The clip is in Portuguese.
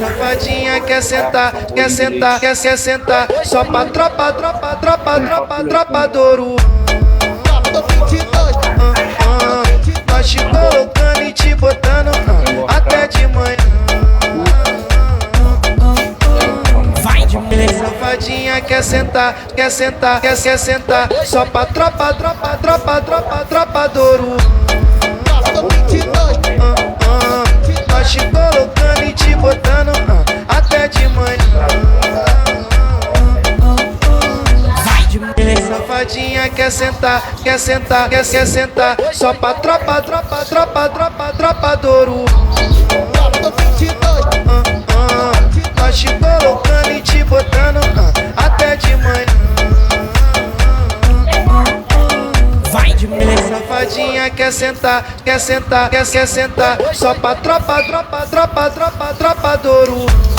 Safadinha quer sentar, quer sentar, quer sentar. Só pra tropa do Ouro. Nós te colocando e te botando até de manhã. Safadinha quer sentar, quer sentar, quer sentar. Só pra tropa do Ouro. Nós te colocando e te botando até de manhã. Safadinha quer sentar, quer sentar, quer sentar. Só pra tropa do Ouro. Nós te colocando e te botando até de manhã. Safadinha quer sentar, quer sentar, quer sentar. Só pra tropa do Ouro.